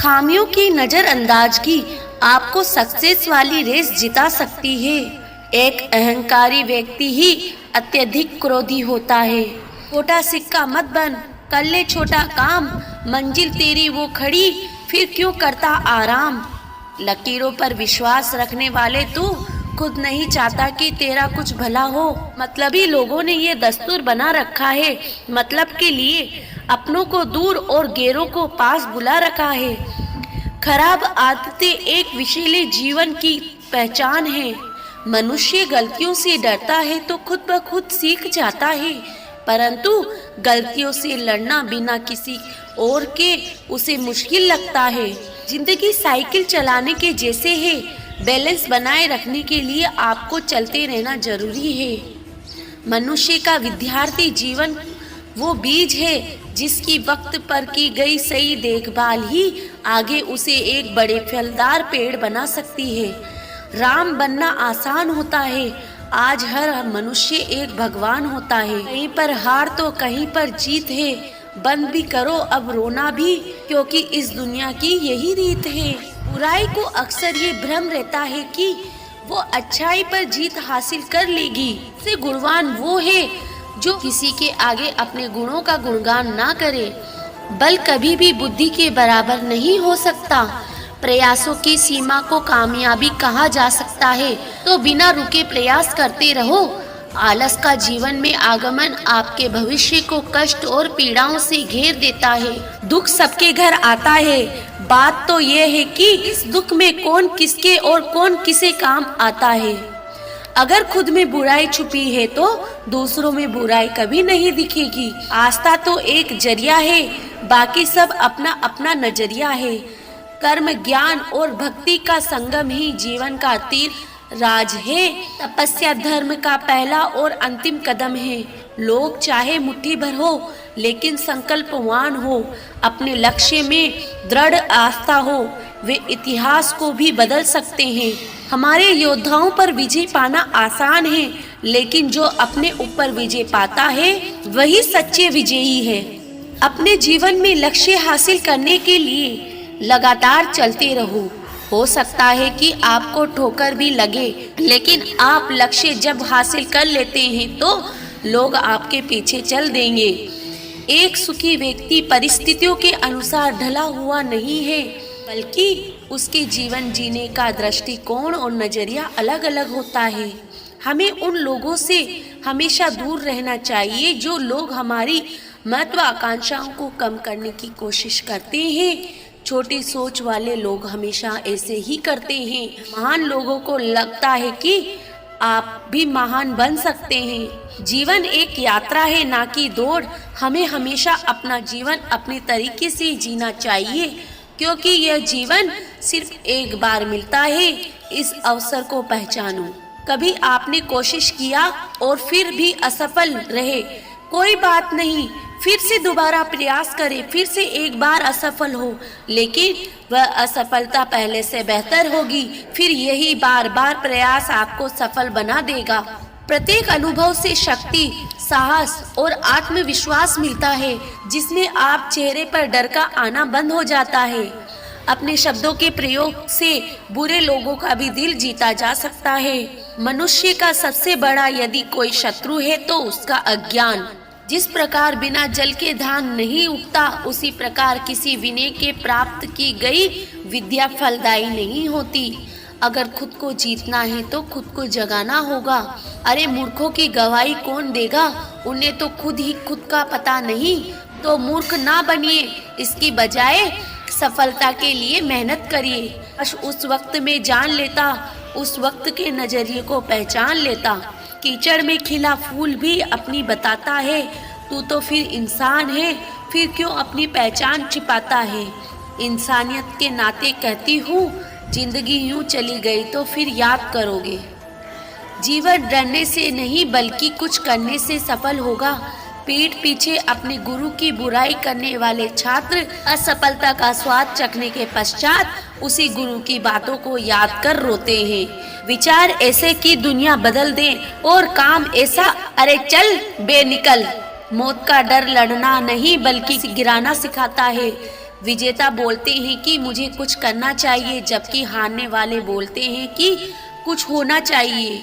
खामियों की नजरअंदाजगी आपको सक्सेस वाली रेस जिता सकती है। एक अहंकारी व्यक्ति ही अत्यधिक क्रोधी होता है। छोटा सिक्का मत बन, कर ले छोटा काम, मंजिल तेरी वो खड़ी, फिर क्यों करता आराम। लकीरों पर विश्वास रखने वाले तू खुद नहीं चाहता कि तेरा कुछ भला हो। मतलबी लोगों ने ये दस्तूर बना रखा है, मतलब के लिए अपनों को दूर और गैरों को पास बुला रखा है। खराब आदतें एक विषैले जीवन की पहचान है। मनुष्य गलतियों से डरता है तो खुद ब खुद सीख जाता है, परंतु गलतियों से लड़ना बिना किसी और के उसे मुश्किल लगता है। जिंदगी साइकिल चलाने के जैसे है, बैलेंस बनाए रखने के लिए आपको चलते रहना जरूरी है। मनुष्य का विद्यार्थी जीवन वो बीज है जिसकी वक्त पर की गई सही देखभाल ही आगे उसे एक बड़े फलदार पेड़ बना सकती है। राम बनना आसान होता है, आज हर मनुष्य एक भगवान होता है। कहीं पर हार तो कहीं पर जीत है, बंद भी करो अब रोना भी, क्योंकि इस दुनिया की यही रीत है। बुराई को अक्सर ये भ्रम रहता है कि वो अच्छाई पर जीत हासिल कर लेगी। से गुणवान वो है जो किसी के आगे अपने गुणों का गुणगान ना करे। बल कभी भी बुद्धि के बराबर नहीं हो सकता। प्रयासों की सीमा को कामयाबी कहा जा सकता है, तो बिना रुके प्रयास करते रहो। आलस का जीवन में आगमन आपके भविष्य को कष्ट और पीड़ाओं से घेर देता है। दुख सबके घर आता है, बात तो ये है कि इस दुख में कौन किसके और कौन किसे काम आता है। अगर खुद में बुराई छुपी है तो दूसरों में बुराई कभी नहीं दिखेगी। आस्था तो एक जरिया है, बाकी सब अपना अपना नजरिया है। कर्म, ज्ञान और भक्ति का संगम ही जीवन का तीर राज है। तपस्या धर्म का पहला और अंतिम कदम है। लोग चाहे मुट्ठी भर हो, लेकिन संकल्पवान हो, अपने लक्ष्य में दृढ़ आस्था हो, वे इतिहास को भी बदल सकते हैं। हमारे योद्धाओं पर विजय पाना आसान है, लेकिन जो अपने ऊपर विजय पाता है वही सच्चे विजयी है। अपने जीवन में लक्ष्य हासिल करने के लिए लगातार चलते रहो। हो सकता है कि आपको ठोकर भी लगे, लेकिन आप लक्ष्य जब हासिल कर लेते हैं तो लोग आपके पीछे चल देंगे। एक सुखी व्यक्ति परिस्थितियों के अनुसार ढला हुआ नहीं है, बल्कि उसके जीवन जीने का दृष्टिकोण और नजरिया अलग अलग होता है। हमें उन लोगों से हमेशा दूर रहना चाहिए जो लोग हमारी महत्वाकांक्षाओं को कम करने की कोशिश करते हैं। छोटी सोच वाले लोग हमेशा ऐसे ही करते हैं। महान लोगों को लगता है कि आप भी महान बन सकते हैं। जीवन एक यात्रा है, ना कि दौड़। हमें हमेशा अपना जीवन अपने तरीके से जीना चाहिए, क्योंकि यह जीवन सिर्फ एक बार मिलता है। इस अवसर को पहचानो। कभी आपने कोशिश किया और फिर भी असफल रहे, कोई बात नहीं, फिर से दोबारा प्रयास करें। फिर से एक बार असफल हो, लेकिन वह असफलता पहले से बेहतर होगी। फिर यही बार बार प्रयास आपको सफल बना देगा। प्रत्येक अनुभव से शक्ति, साहस और आत्मविश्वास मिलता है, जिसमें आप चेहरे पर डर का आना बंद हो जाता है। अपने शब्दों के प्रयोग से बुरे लोगों का भी दिल जीता जा सकता है। मनुष्य का सबसे बड़ा यदि कोई शत्रु है तो उसका अज्ञान। जिस प्रकार बिना जल के धान नहीं उगता, उसी प्रकार किसी विनय के प्राप्त की गई विद्या फलदायी नहीं होती। अगर खुद को जीतना है तो खुद को जगाना होगा। अरे मूर्खों की गवाही कौन देगा, उन्हें तो खुद ही खुद का पता नहीं। तो मूर्ख ना बनिए, इसकी बजाय सफलता के लिए मेहनत करिए। बस उस वक्त में जान लेता, उस वक्त के नजरिए को पहचान लेता। कीचड़ में खिला फूल भी अपनी बताता है। तू तो फिर इंसान है, फिर क्यों अपनी पहचान छिपाता है। इंसानियत के नाते कहती हूँ, जिंदगी यूं चली गई तो फिर याद करोगे। जीवन डरने से नहीं बल्कि कुछ करने से सफल होगा। पीठ पीछे अपने गुरु की बुराई करने वाले छात्र असफलता का स्वाद चखने के पश्चात उसी गुरु की बातों को याद कर रोते हैं। विचार ऐसे कि दुनिया बदल दे और काम ऐसा, अरे चल बे निकल। मौत का डर लड़ना नहीं बल्कि गिराना सिखाता है। विजेता बोलते हैं कि मुझे कुछ करना चाहिए, जबकि हारने वाले बोलते हैं कि कुछ होना चाहिए।